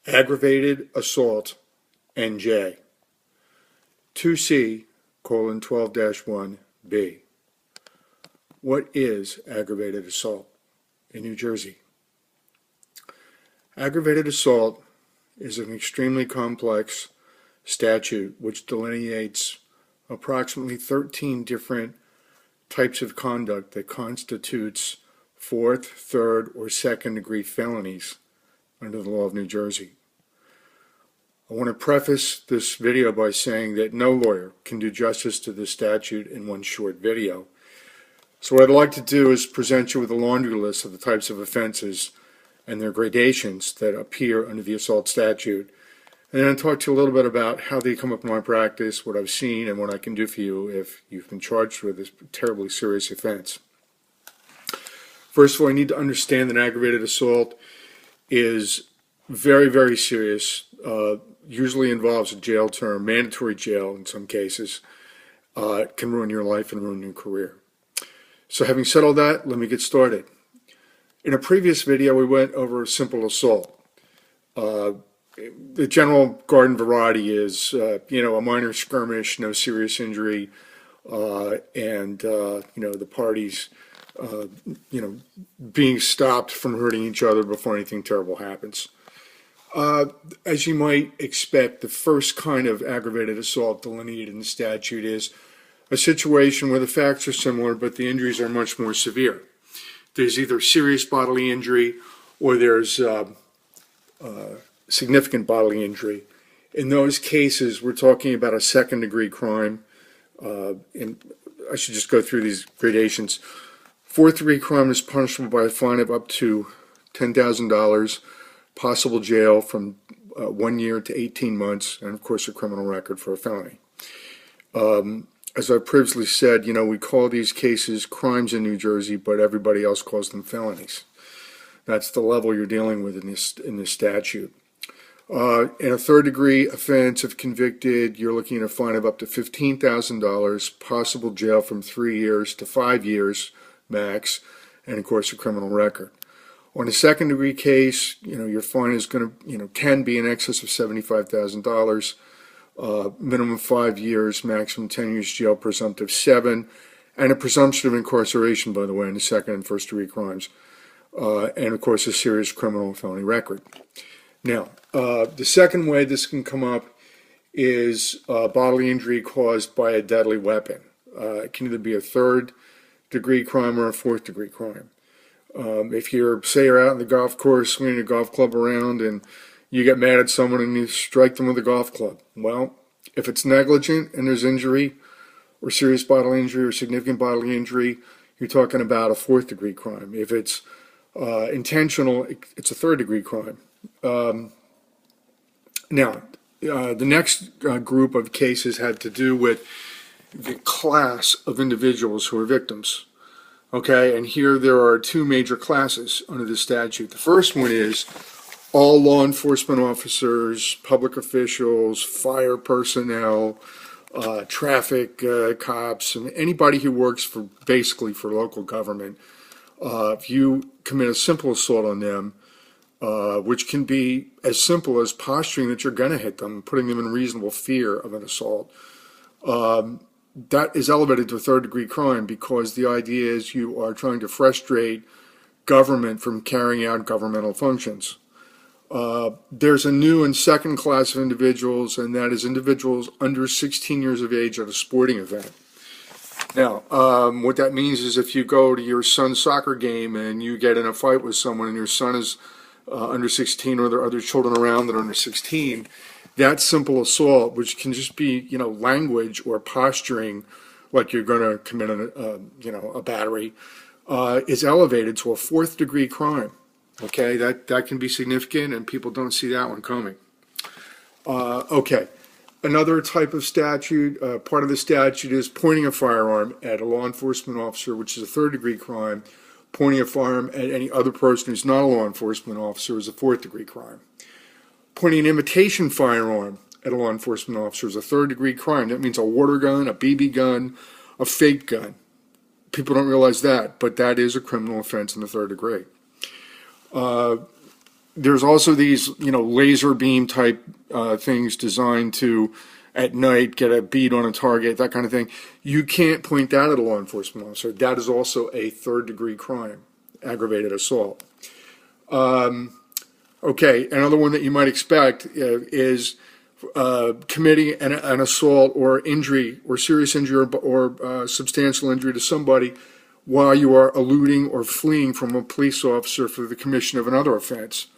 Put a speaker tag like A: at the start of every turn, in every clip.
A: Aggravated assault, NJ. 2C:12-1B. What is aggravated assault in New Jersey? Aggravated assault is an extremely complex statute which delineates approximately 13 different types of conduct that constitutes fourth, third, or second degree felonies under the law of New Jersey. I want to preface this video by saying that no lawyer can do justice to this statute in one short video. So what I'd like to do is present you with a laundry list of the types of offenses and their gradations that appear under the assault statute. And then I'll talk to you a little bit about how they come up in my practice, what I've seen, and what I can do for you if you've been charged with this terribly serious offense. First of all, you need to understand that aggravated assault is very, very serious. Usually involves a jail term, mandatory jail in some cases. It can ruin your life and ruin your career. So having said all that, let me get started. In a previous video, we went over simple assault. The general garden variety is, a minor skirmish, no serious injury, and the parties, being stopped from hurting each other before anything terrible happens. As you might expect, the first kind of aggravated assault delineated in the statute is a situation where the facts are similar, but the injuries are much more severe. There's either serious bodily injury or there's significant bodily injury. In those cases, we're talking about a second-degree crime. And I should just go through these gradations. Fourth-degree crime is punishable by a fine of up to $10,000. Possible jail from 1 year to 18 months, and of course a criminal record for a felony. As I previously said, we call these cases crimes in New Jersey, but everybody else calls them felonies. That's the level you're dealing with in this statute. In a third-degree offense, if convicted, you're looking at a fine of up to $15,000, possible jail from 3 years to 5 years max, and of course a criminal record. On a second-degree case, your fine is going to, can be in excess of $75,000, minimum 5 years, maximum 10 years jail, presumptive 7, and a presumption of incarceration, by the way, in the second and first-degree crimes, and of course a serious criminal and felony record. Now, the second way this can come up is bodily injury caused by a deadly weapon. It can either be a third-degree crime or a fourth-degree crime. If you're out on the golf course swinging a golf club around and you get mad at someone and you strike them with a golf club, well, if it's negligent and there's injury or serious bodily injury or significant bodily injury, you're talking about a fourth-degree crime. If it's intentional, it's a third-degree crime. Now, the next group of cases had to do with the class of individuals who are victims. Okay, and here there are two major classes under the statute. The first one is all law enforcement officers, public officials, fire personnel, traffic cops, and anybody who works basically for local government. If you commit a simple assault on them, which can be as simple as posturing that you're going to hit them, putting them in reasonable fear of an assault, that is elevated to a third-degree crime because the idea is you are trying to frustrate government from carrying out governmental functions. There's a new and second class of individuals, and that is individuals under 16 years of age at a sporting event. Now, what that means is if you go to your son's soccer game and you get in a fight with someone and your son is under 16 or there are other children around that are under 16, that simple assault, which can just be, language or posturing like you're going to commit a battery, is elevated to a fourth-degree crime. Okay, that can be significant, and people don't see that one coming. Okay, another type of statute, part of the statute is pointing a firearm at a law enforcement officer, which is a third-degree crime. Pointing a firearm at any other person who's not a law enforcement officer is a fourth-degree crime. Pointing an imitation firearm at a law enforcement officer is a third-degree crime. That means a water gun, a BB gun, a fake gun. People don't realize that, but that is a criminal offense in the third degree. there's also these, laser beam type things designed to, at night, get a bead on a target, that kind of thing. You can't point that at a law enforcement officer. That is also a third-degree crime, aggravated assault. Okay, another one that you might expect is committing an assault or injury or serious injury or substantial injury to somebody while you are eluding or fleeing from a police officer for the commission of another offense.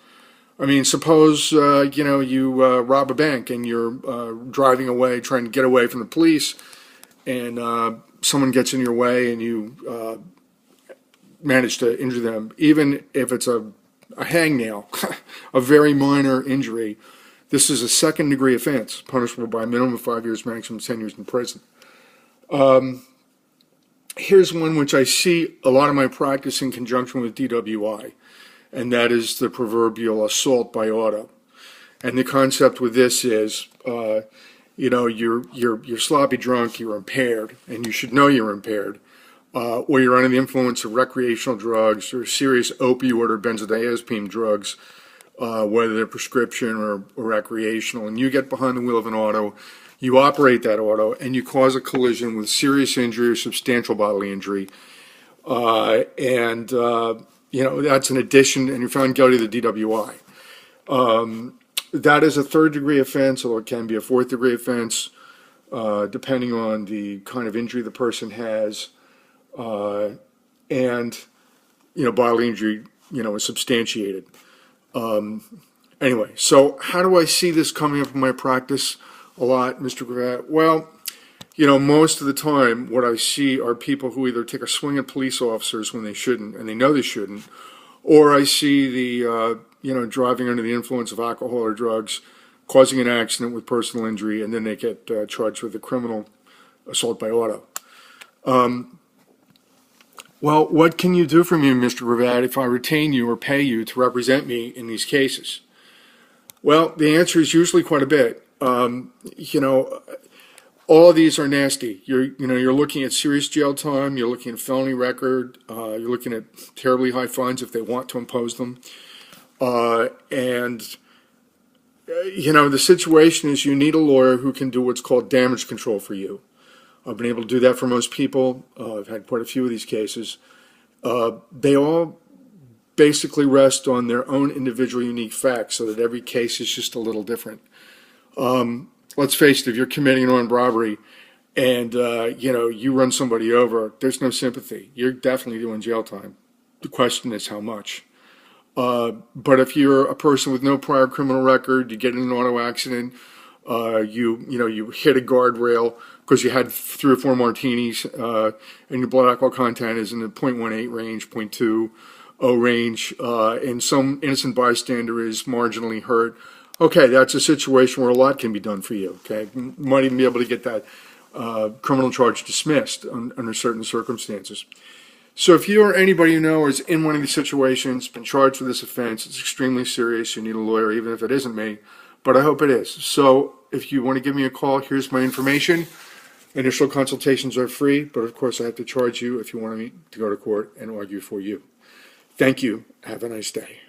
A: I mean, suppose, you rob a bank and you're driving away, trying to get away from the police, and someone gets in your way and you manage to injure them. Even if it's a hangnail, a very minor injury, this is a second-degree offense, punishable by a minimum of 5 years, maximum 10 years in prison. Here's one which I see a lot of my practice in conjunction with DWI, and that is the proverbial assault by auto. And the concept with this is, you're sloppy drunk, you're impaired, and you should know you're impaired, or you're under the influence of recreational drugs or serious opioid or benzodiazepine drugs, whether they're prescription or recreational, and you get behind the wheel of an auto, you operate that auto, and you cause a collision with serious injury or substantial bodily injury, that's an addition, and you're found guilty of the DWI. That is a third-degree offense, although it can be a fourth-degree offense, depending on the kind of injury the person has, and bodily injury, is substantiated. Anyway, so how do I see this coming up in my practice a lot, Mr. Gravatt? Well, most of the time what I see are people who either take a swing at police officers when they shouldn't, and they know they shouldn't, or I see the, driving under the influence of alcohol or drugs, causing an accident with personal injury, and then they get charged with a criminal assault by auto. Well, what can you do for me, Mr. Gravatt, if I retain you or pay you to represent me in these cases? Well, the answer is usually quite a bit. All of these are nasty. You're looking at serious jail time. You're looking at felony record. You're looking at terribly high fines if they want to impose them. The situation is you need a lawyer who can do what's called damage control for you. I've been able to do that for most people. I've had quite a few of these cases. They all basically rest on their own individual unique facts, so that every case is just a little different. Let's face it, if you're committing an armed robbery and, you run somebody over, there's no sympathy. You're definitely doing jail time. The question is how much. But if you're a person with no prior criminal record, you get in an auto accident, you hit a guardrail because you had 3 or 4 martinis, and your blood alcohol content is in the 0.18 range, 0.20 range, and some innocent bystander is marginally hurt. Okay, that's a situation where a lot can be done for you. Okay, you might even be able to get that criminal charge dismissed under certain circumstances. So if you or anybody you know is in one of these situations, been charged with this offense, it's extremely serious, you need a lawyer, even if it isn't me, but I hope it is. So if you want to give me a call, here's my information. Initial consultations are free, but of course I have to charge you if you want me to go to court and argue for you. Thank you. Have a nice day.